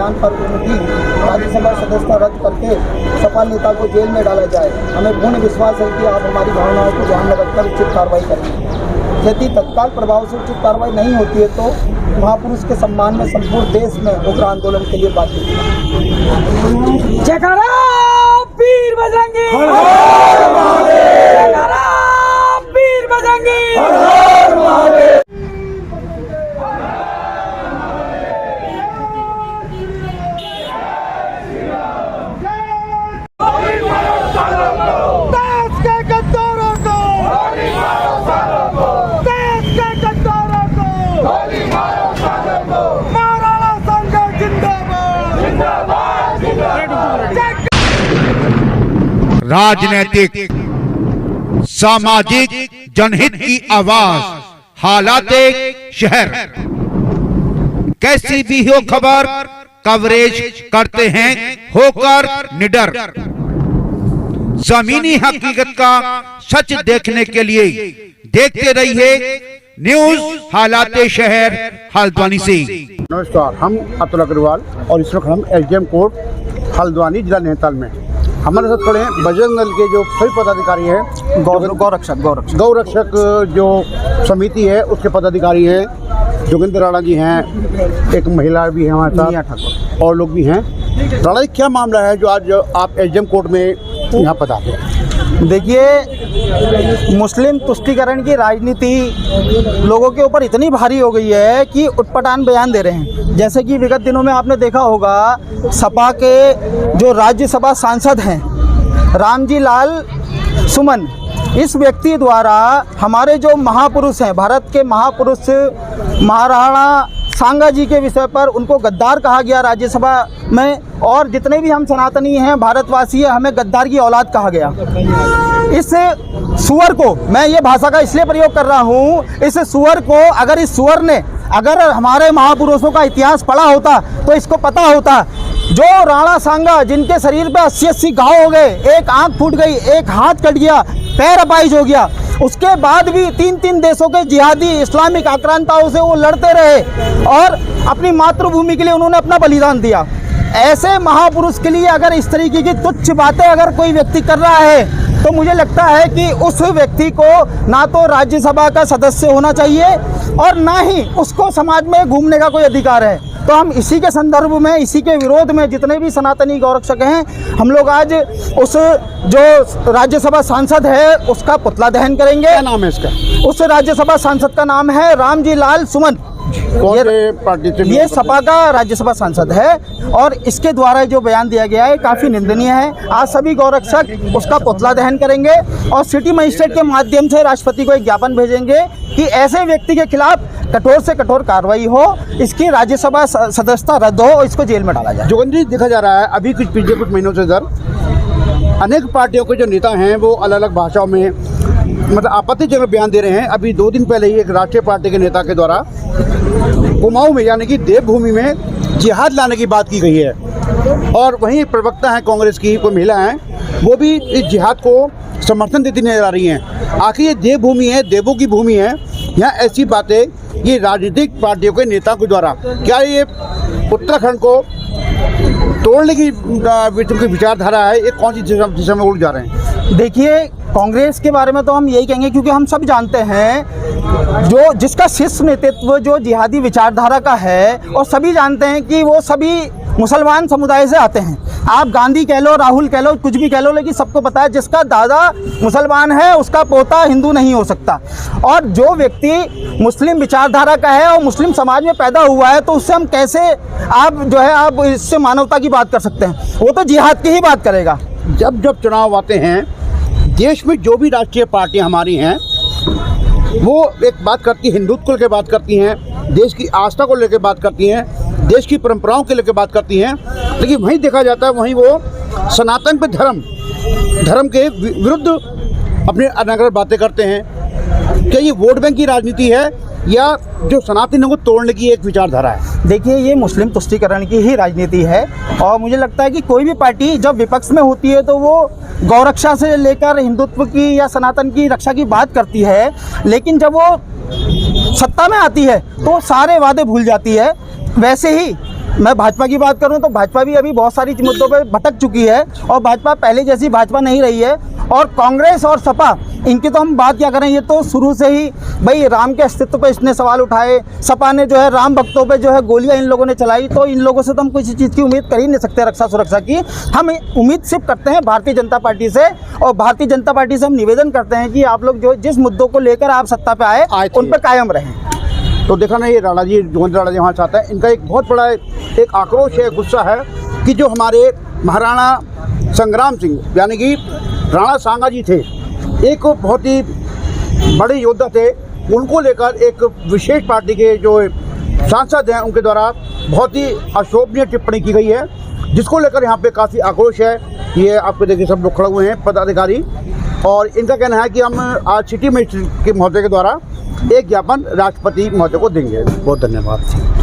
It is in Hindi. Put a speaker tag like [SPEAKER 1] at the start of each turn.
[SPEAKER 1] बयान पर उनकी राज्यसभा सदस्यता रद्द करके सपा नेता को जेल में डाला जाए। हमें पूर्ण विश्वास है कि आप हमारी भावनाओं को ध्यान में रखकर उचित कार्रवाई करेंगे। यदि तत्काल प्रभाव से उचित कार्रवाई नहीं होती है तो महापुरुष के सम्मान में संपूर्ण देश में उग्र आंदोलन के लिए बातचीत।
[SPEAKER 2] जयकारा वीर बजरंगी, जयकारा वीर बजरंगी। देश के गद्दारों को, देश के गद्दारों को, महाराणा संघ जिंदाबाद।
[SPEAKER 3] राजनीतिक सामाजिक जनहित की आवाज हालात शहर, कैसी भी हो खबर कवरेज करते हैं होकर निडर। जमीनी हकीकत का सच देखने के लिए देखते रहिए न्यूज हालात शहर हल्द्वानी से।
[SPEAKER 4] नमस्कार, हम अतुल अग्रवाल और इस वक्त हम एसडीएम कोर्ट हल्द्वानी जिला नैनीताल में हमारे साथ खड़े हैं बजरंग दल के जो सभी पदाधिकारी हैं, गौरक्षक जो समिति है उसके पदाधिकारी हैं, जोगिंदर राणा जी हैं, एक महिला भी है हमारे साथ और लोग भी हैं। राणा जी, क्या मामला है जो आज आप एसडीएम कोर्ट में यहाँ पधारे हैं?
[SPEAKER 5] देखिए, मुस्लिम तुष्टीकरण की राजनीति लोगों के ऊपर इतनी भारी हो गई है कि उटपटांग बयान दे रहे हैं। जैसे कि विगत दिनों में आपने देखा होगा, सपा के जो राज्यसभा सांसद हैं रामजी लाल सुमन, इस व्यक्ति द्वारा हमारे जो महापुरुष हैं, भारत के महापुरुष महाराणा सांगा जी के विषय पर उनको गद्दार कहा गया राज्यसभा में, और जितने भी हम सनातनी हैं, भारतवासी हैं, हमें गद्दार की औलाद कहा गया। इस सुअर को, मैं ये भाषा का इसलिए प्रयोग कर रहा हूँ, इस सुअर को अगर इस सुअर ने अगर हमारे महापुरुषों का इतिहास पढ़ा होता तो इसको पता होता, जो राणा सांगा जिनके शरीर पे 80-80 घाव हो गए, एक आंख फूट गई, एक हाथ कट गया, पैर अपाहिज हो गया, उसके बाद भी 3-3 देशों के जिहादी इस्लामिक आक्रांताओं से वो लड़ते रहे और अपनी मातृभूमि के लिए उन्होंने अपना बलिदान दिया। ऐसे महापुरुष के लिए अगर इस तरीके की तुच्छ बातें अगर कोई व्यक्ति कर रहा है तो मुझे लगता है कि उस व्यक्ति को ना तो राज्यसभा का सदस्य होना चाहिए और ना ही उसको समाज में घूमने का कोई अधिकार है। तो हम इसी के संदर्भ में, इसी के विरोध में जितने भी सनातनी गौरक्षक हैं, हम लोग आज उस जो राज्यसभा सांसद है उसका पुतला दहन करेंगे।
[SPEAKER 4] क्या नाम है इसका?
[SPEAKER 5] उस राज्यसभा सांसद का नाम है रामजी लाल सुमन। ये सपा का राज्यसभा सांसद है और इसके द्वारा जो बयान दिया गया है काफ़ी निंदनीय है। आज सभी गौरक्षक उसका पुतला दहन करेंगे और सिटी मजिस्ट्रेट के माध्यम से राष्ट्रपति को एक ज्ञापन भेजेंगे कि ऐसे व्यक्ति के खिलाफ कठोर से कठोर कार्रवाई हो, इसकी राज्यसभा सदस्यता रद्द हो और इसको जेल में डाला जाए।
[SPEAKER 4] जोगिंदर जी, देखा जा रहा है अभी पिछले कुछ महीनों से सर अनेक पार्टियों के जो नेता हैं वो अलग अलग भाषाओं में मतलब आपत्तिजनक बयान दे रहे हैं। अभी 2 दिन पहले ही एक राष्ट्रीय पार्टी के नेता के द्वारा कुमाऊं में यानी कि देवभूमि में जिहाद लाने की बात की गई है, और वहीं प्रवक्ता हैं कांग्रेस की, कोई महिला हैं, वो भी इस जिहाद को समर्थन देती नजर आ रही हैं। आखिर ये देवभूमि है, देवों की भूमि है, यहाँ ऐसी बातें ये राजनीतिक पार्टियों के नेता के द्वारा, क्या ये उत्तराखंड को तोड़ने की विचारधारा है? ये कौन सी दिशा में उड़ जा रहे हैं?
[SPEAKER 5] देखिए, कांग्रेस के बारे में तो हम यही कहेंगे क्योंकि हम सब जानते हैं जो जिसका शीर्ष नेतृत्व जो जिहादी विचारधारा का है, और सभी जानते हैं कि वो सभी मुसलमान समुदाय से आते हैं। आप गांधी कह लो, राहुल कह लो, कुछ भी कह लो, लेकिन सबको पता है जिसका दादा मुसलमान है उसका पोता हिंदू नहीं हो सकता। और जो व्यक्ति मुस्लिम विचारधारा का है और मुस्लिम समाज में पैदा हुआ है तो उससे हम कैसे आप इससे मानवता की बात कर सकते हैं? वो तो जिहाद की ही बात करेगा।
[SPEAKER 4] जब जब चुनाव आते हैं देश में जो भी राष्ट्रीय पार्टियां हमारी हैं वो एक बात करती है, हिंदुत्व को लेकर बात करती हैं, देश की आस्था को लेकर बात करती हैं, देश की परंपराओं के लेकर बात करती हैं, लेकिन वहीं देखा जाता है वहीं वो सनातन पे धर्म के विरुद्ध अपने अनागर बातें करते हैं। क्या ये वोट बैंक की राजनीति है या जो सनातनियों को तोड़ने की एक विचारधारा है?
[SPEAKER 5] देखिए, ये मुस्लिम तुष्टीकरण की ही राजनीति है और मुझे लगता है कि कोई भी पार्टी जब विपक्ष में होती है तो वो गौरक्षा से लेकर हिंदुत्व की या सनातन की रक्षा की बात करती है, लेकिन जब वो सत्ता में आती है तो सारे वादे भूल जाती है। वैसे ही मैं भाजपा की बात करूं तो भाजपा भी अभी बहुत सारी मुद्दों पे भटक चुकी है और भाजपा पहले जैसी भाजपा नहीं रही है। और कांग्रेस और सपा, इनकी तो हम बात क्या करें, ये तो शुरू से ही भाई राम के अस्तित्व पे इसने सवाल उठाए। सपा ने जो है राम भक्तों पे जो है गोलियां इन लोगों ने चलाई, तो इन लोगों से तो हम किसी चीज़ की उम्मीद कर ही नहीं सकते रक्षा सुरक्षा की। हम उम्मीद सिर्फ करते हैं भारतीय जनता पार्टी से, और भारतीय जनता पार्टी से हम निवेदन करते हैं कि आप लोग जो जिस मुद्दों को लेकर आप सत्ता पे आए उन पर कायम रहें।
[SPEAKER 4] तो देखा ना, ये राणा जी, जोगिंदर राणा जी वहाँ चाहता है, इनका एक बहुत बड़ा एक आक्रोश है, गुस्सा है कि जो हमारे महाराणा संग्राम सिंह यानी कि राणा सांगा जी थे, एक बहुत ही बड़े योद्धा थे, उनको लेकर एक विशेष पार्टी के जो सांसद हैं उनके द्वारा बहुत ही अशोभनीय टिप्पणी की गई है, जिसको लेकर यहाँ पे काफ़ी आक्रोश है। ये आपको देखिए सब लोग खड़े हुए हैं पदाधिकारी, और इनका कहना है कि हम आज सिटी मजिस्ट्रेट के महोदय के द्वारा एक ज्ञापन राष्ट्रपति महोदय को देंगे। बहुत धन्यवाद।